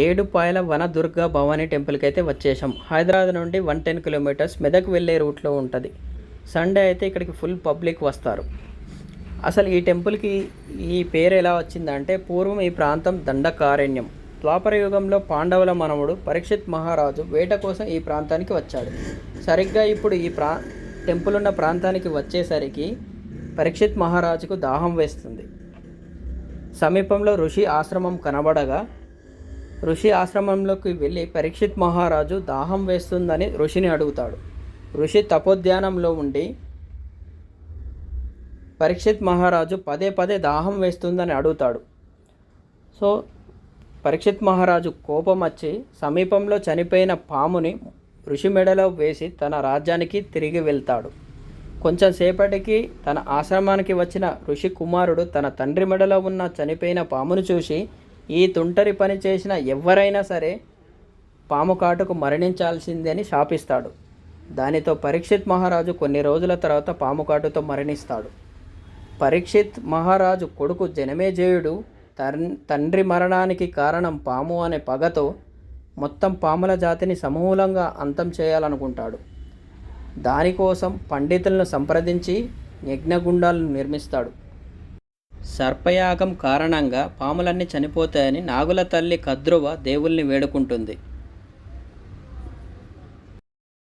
ఏడుపాయల వనదుర్గ భవానీ టెంపుల్కి అయితే వచ్చేసాం. హైదరాబాద్ నుండి 110 కిలోమీటర్స్ మెదక్ వెళ్ళే రూట్లో ఉంటుంది. సండే అయితే ఇక్కడికి ఫుల్ పబ్లిక్ వస్తారు. అసలు ఈ టెంపుల్కి ఈ పేరు ఎలా వచ్చిందంటే, పూర్వం ఈ ప్రాంతం దండకారణ్యం. ద్వాపర యుగంలో పాండవుల మనవడు పరీక్షిత్ మహారాజు వేట కోసం ఈ ప్రాంతానికి వచ్చాడు. సరిగ్గా ఇప్పుడు ఈ టెంపుల్ ఉన్న ప్రాంతానికి వచ్చేసరికి పరీక్షిత్ మహారాజుకు దాహం వేస్తుంది. సమీపంలో ఋషి ఆశ్రమం కనబడగా ఋషి ఆశ్రమంలోకి వెళ్ళి పరీక్షిత్ మహారాజు దాహం వేస్తుందని ఋషిని అడుగుతాడు. ఋషి తపోధ్యానంలో ఉండి పరీక్షిత్ మహారాజు పదే పదే దాహం వేస్తుందని అడుగుతాడు. సో పరీక్షిత్ మహారాజు కోపం వచ్చి సమీపంలో చనిపోయిన పాముని ఋషి మెడలో వేసి తన రాజ్యానికి తిరిగి వెళ్తాడు. కొంచెం సేపటికి తన ఆశ్రమానికి వచ్చిన ఋషి కుమారుడు తన తండ్రి మెడలో ఉన్న చనిపోయిన పామును చూసి, ఈ తుంటరి పని చేసిన ఎవరైనా సరే పాము కాటుకు మరణించాల్సిందే అని శాపిస్తాడు. దానితో పరీక్షిత్ మహారాజు కొన్ని రోజుల తర్వాత పాము కాటుతో మరణిస్తాడు. పరీక్షిత్ మహారాజు కొడుకు జనమేజయుడు తండ్రి మరణానికి కారణం పాము అనే పగతో మొత్తం పాముల జాతిని సమూలంగా అంతం చేయాలనుకుంటాడు. దానికోసం పండితులను సంప్రదించి యజ్ఞగుండాలను నిర్మిస్తాడు. సర్పయాగం కారణంగా పాములన్నీ చనిపోతాయని నాగుల తల్లి కద్రువ దేవుల్ని వేడుకుంటుంది.